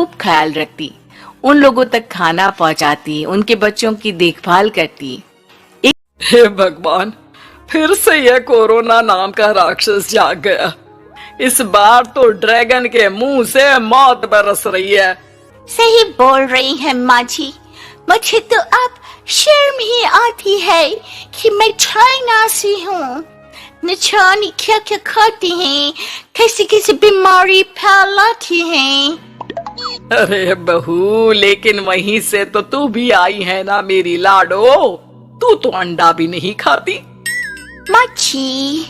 खूब ख्याल रखती, उन लोगों तक खाना पहुंचाती, उनके बच्चों की देखभाल करती। हे भगवान, फिर से यह कोरोना नाम का राक्षस जाग गया। इस बार तो ड्रैगन के मुंह से मौत बरस रही है। सही बोल रही है माँ जी। मुझे तो अब शर्म ही आती है कि मैं चाइना से हूँ। न जाने क्या क्या खाती हैं, कैसी कैसी बीमारी फैलाती हैं। अरे बहू, लेकिन वहीं से तो तू भी आई है ना मेरी लाडो। तू तो अंडा भी नहीं खाती। माँ जी,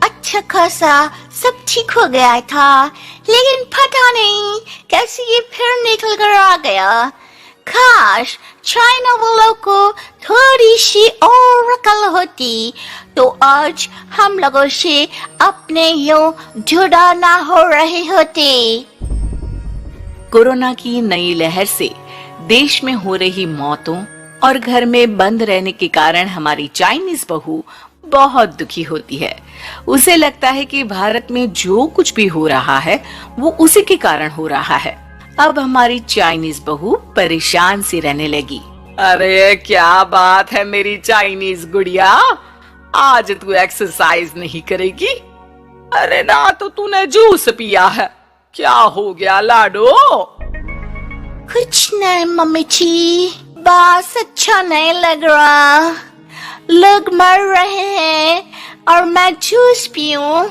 अच्छा खासा सब ठीक हो गया था, लेकिन पता नहीं कैसे ये फिर निकल कर आ गया। काश चाइना वालों को थोड़ी सी और अकल होती तो आज हम लोगों से अपने यूं जुदा ना हो रहे होते। कोरोना की नई लहर से देश में हो रही मौतों और घर में बंद रहने के कारण हमारी चाइनीज बहू बहुत दुखी होती है। उसे लगता है कि भारत में जो कुछ भी हो रहा है वो उसी के कारण हो रहा है। अब हमारी चाइनीज बहू परेशान सी रहने लगी। अरे क्या बात है मेरी चाइनीज गुड़िया, आज तू एक्सरसाइज नहीं करेगी? अरे ना तो तूने जूस पिया है। क्या हो गया लाडो? कुछ नहीं मम्मी जी, बस अच्छा नहीं लग रहा। लोग मर रहे हैं और मैं जूस पीऊं।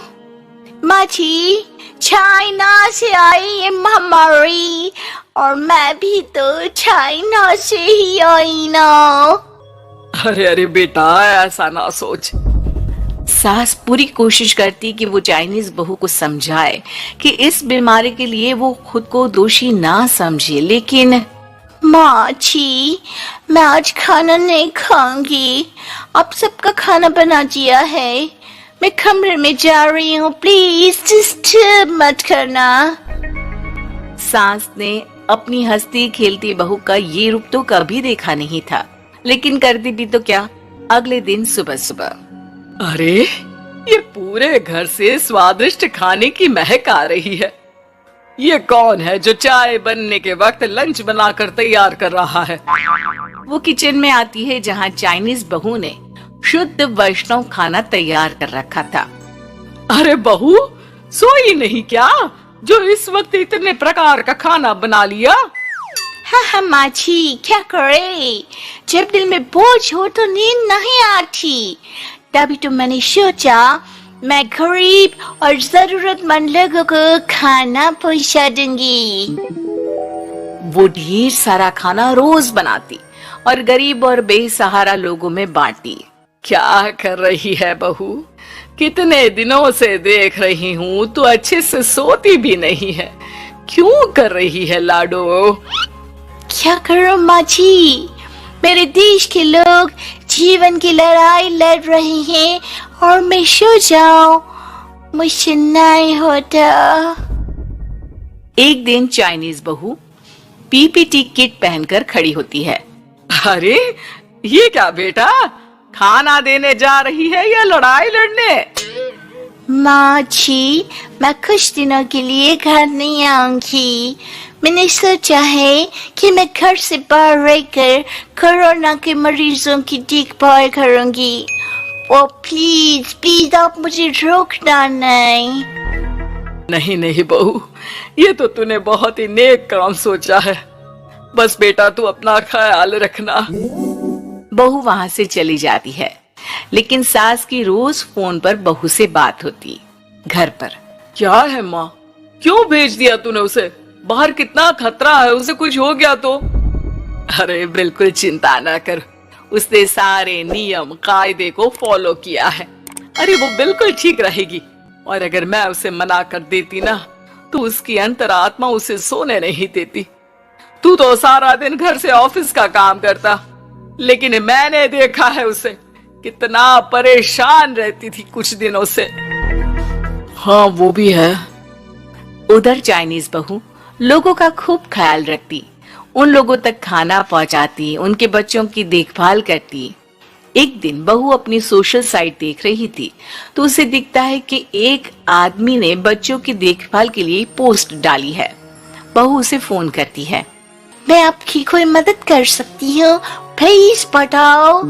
माँ जी, चाइना से आई ये महामारी और मैं भी तो चाइना से ही आई ना। अरे अरे बेटा, ऐसा ना सोच। सास पूरी कोशिश करती कि वो चाइनीज बहू को समझाए कि इस बीमारी के लिए वो खुद को दोषी ना समझे, लेकिन माँ जी, मैं आज खाना नहीं खाऊंगी। अब सबका खाना बना दिया है। मैं कमरे में जा रही हूँ, प्लीज डिस्टर्ब मत करना। सास ने अपनी हंसती खेलती बहू का ये रूप तो कभी देखा नहीं था, लेकिन करती भी तो क्या। अगले दिन सुबह सुबह, अरे ये पूरे घर से स्वादिष्ट खाने की महक आ रही है। ये कौन है जो चाय बनने के वक्त लंच बनाकर तैयार कर रहा है? वो किचन में आती है जहाँ चाइनीज बहू ने शुद्ध वैष्णव खाना तैयार कर रखा था। अरे बहू, सोई नहीं क्या जो इस वक्त इतने प्रकार का खाना बना लिया? हाँ माँ जी, क्या करे, जब दिल में बोझ हो तो नींद नहीं आती। तभी तो मैंने सोचा मैं गरीब और जरूरतमंद लोगों को खाना पहुंचा दूंगी। वो ढेर सारा खाना रोज बनाती और गरीब और बेसहारा लोगों में बांटती। क्या कर रही है बहू? कितने दिनों से देख रही हूँ तू अच्छे से सोती भी नहीं है। क्यों कर रही है लाडो? क्या करूं माँ जी, मेरे देश के लोग जीवन की लड़ाई लड़ रहे हैं और मैं सो जाऊं, मुझसे नहीं होता। एक दिन चाइनीज बहू पीपीटी किट पहनकर खड़ी होती है। अरे ये क्या बेटा, खाना देने जा रही है या लड़ाई लड़ने? माँ जी, मैं कुछ दिनों के लिए घर नहीं आऊंगी। मैंने सोचा है कि मैं घर से बाहर रहकर कोरोना के मरीजों की देखभाल करूंगी। ओ प्लीज प्लीज आप मुझे रोकना नहीं। नहीं नहीं बहू, ये तो तूने बहुत ही नेक काम सोचा है। बस बेटा तू अपना ख्याल रखना। बहू वहां से चली जाती है, लेकिन सास की रोज फोन पर बहू से बात होती। घर पर क्या है माँ, क्यों भेज दिया तूने उसे? बाहर कितना खतरा है, उसे कुछ हो गया तो? अरे बिल्कुल चिंता ना कर, उसने सारे नियम कायदे को फॉलो किया है। अरे वो बिल्कुल ठीक रहेगी। और अगर मैं उसे मना कर देती ना तो उसकी अंतरात्मा उसे सोने नहीं देती। तू तो सारा दिन घर से ऑफिस का काम करता, लेकिन मैंने देखा है उसे कितना परेशान रहती थी कुछ दिनों से। हाँ वो भी है। उधर चाइनीज बहू लोगों का खूब ख्याल रखती, उन लोगों तक खाना पहुंचाती, उनके बच्चों की देखभाल करती। एक दिन बहू अपनी सोशल साइट देख रही थी तो उसे दिखता है कि एक आदमी ने बच्चों की देखभाल के लिए पोस्ट डाली है। बहू उसे फोन करती है। मैं आपकी कोई मदद कर सकती हूँ, प्लीज बताओ।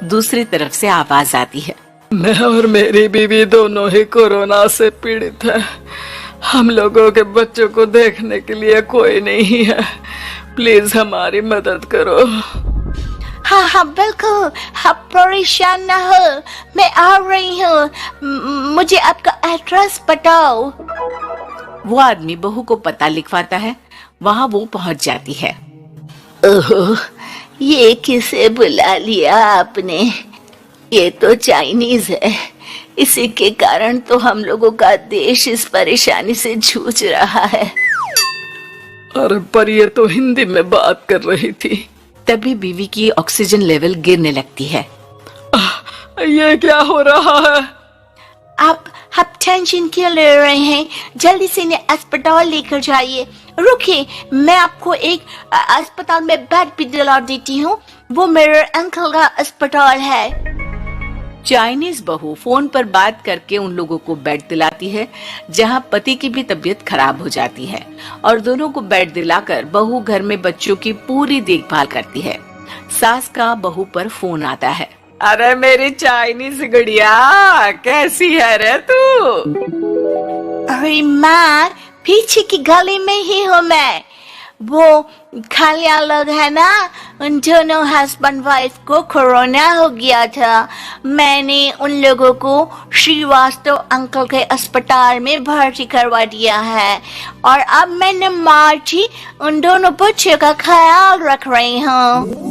दूसरी तरफ से आवाज आती है। मैं और मेरी बीवी दोनों ही कोरोना से पीड़ित हैं। हम लोगों के बच्चों को देखने के लिए कोई नहीं है। प्लीज हमारी मदद करो। हाँ हाँ बिल्कुल, आप परेशान ना हो, मैं आ रही हूँ। मुझे आपका एड्रेस बताओ। वो आदमी बहू को पता लिखवाता है। वहाँ वो पहुँच जाती है। ओह, ये किसे बुला लिया आपने? ये तो चाइनीज है। इसी के कारण तो हम लोगों का देश इस परेशानी से जूझ रहा है। अरे पर ये तो हिंदी में बात कर रही थी। तभी बीवी की ऑक्सीजन लेवल गिरने लगती है। ये क्या हो रहा है? आप टेंशन क्यों ले रहे हैं? जल्दी से इन्हें अस्पताल लेकर जाइए। रुकिए, मैं आपको एक अस्पताल में बेड भी दिला देती हूँ। वो मेरे अंकल का अस्पताल है। चाइनीज बहू फोन पर बात करके उन लोगों को बेड दिलाती है, जहाँ पति की भी तबीयत खराब हो जाती है और दोनों को बेड दिलाकर बहू घर में बच्चों की पूरी देखभाल करती है। सास का बहू पर फोन आता है। अरे मेरी चाइनीज गुड़िया, कैसी है रे तू? अरे माँ, पीछे की गली में ही हूँ मैं। वो खालिया लोग है ना, उन दोनों हस्बैंड वाइफ को कोरोना हो गया था। मैंने उन लोगों को श्रीवास्तव अंकल के अस्पताल में भर्ती करवा दिया है और अब मैंने मार्ची उन दोनों बच्चों का ख्याल रख रही हूँ।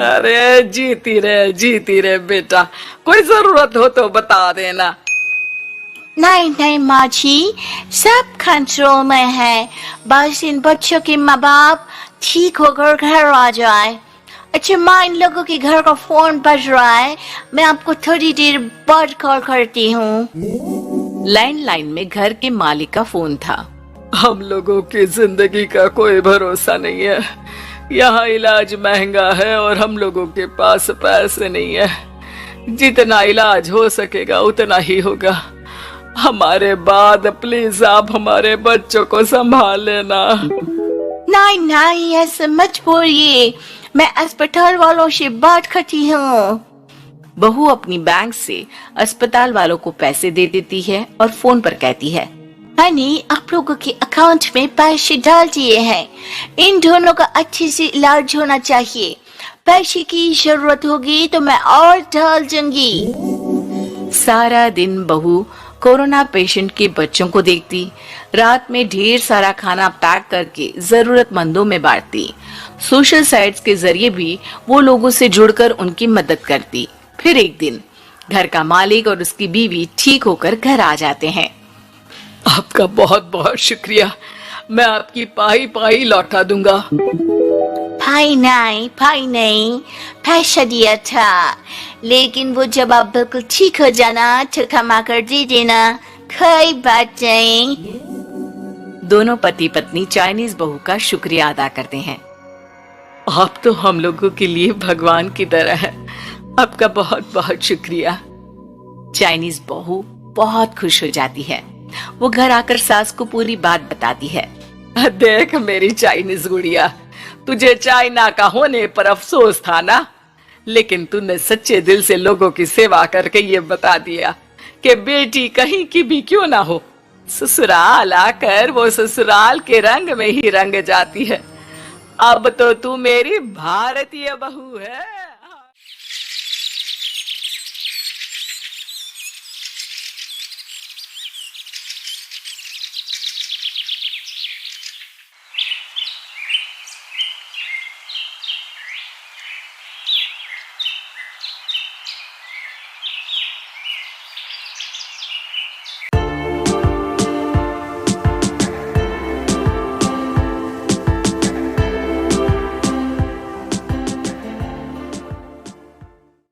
अरे जीती रे बेटा, कोई जरूरत हो तो बता देना। नहीं माँ जी, सब कंट्रोल में है। बस इन बच्चों के माँ बाप ठीक होकर घर आ जाए। अच्छा माँ, इन लोगों के घर का फोन बज रहा है, मैं आपको थोड़ी देर बाद कॉल करती हूँ। लैंडलाइन में घर के मालिक का फोन था। हम लोगों की जिंदगी का कोई भरोसा नहीं है। यहाँ इलाज महंगा है और हम लोगों के पास पैसे नहीं है। जितना इलाज हो सकेगा उतना ही होगा। हमारे बाद प्लीज आप हमारे बच्चों को संभाल लेना। नहीं, ऐसे मत बोलिए, मैं अस्पताल वालों से बात करती हूँ। बहू अपनी बैंक से अस्पताल वालों को पैसे दे देती है और फोन पर कहती है, हनी, आप लोगों के अकाउंट में पैसे डाल दिए हैं। इन दोनों का अच्छे से इलाज होना चाहिए। पैसे की जरूरत होगी तो मैं और डाल दूंगी। सारा दिन बहू कोरोना पेशेंट के बच्चों को देखती, रात में ढेर सारा खाना पैक करके जरूरतमंदों में बांटती। सोशल साइट्स के जरिए भी वो लोगों से जुड़कर उनकी मदद करती। फिर एक दिन घर का मालिक और उसकी बीवी ठीक होकर घर आ जाते हैं। आपका बहुत बहुत शुक्रिया, मैं आपकी पाई पाई लौटा दूंगा। भाई नहीं, पैसा दिया था, लेकिन वो जब आप बिल्कुल ठीक हो जाना तो कमा कर दे देना, कोई बात नहीं। दोनों पति पत्नी चाइनीज बहू का शुक्रिया अदा करते हैं। आप तो हम लोगों के लिए भगवान की तरह है, आपका बहुत बहुत शुक्रिया। चाइनीज बहू बहुत खुश हो जाती है। वो घर आकर सास को पूरी बात बताती है। देख मेरी चाइनीज गुड़िया, तुझे चाइना का होने पर अफसोस था ना, लेकिन तूने सच्चे दिल से लोगों की सेवा करके ये बता दिया कि बेटी कहीं की भी क्यों ना हो, ससुराल आकर वो ससुराल के रंग में ही रंग जाती है। अब तो तू मेरी भारतीय बहू है।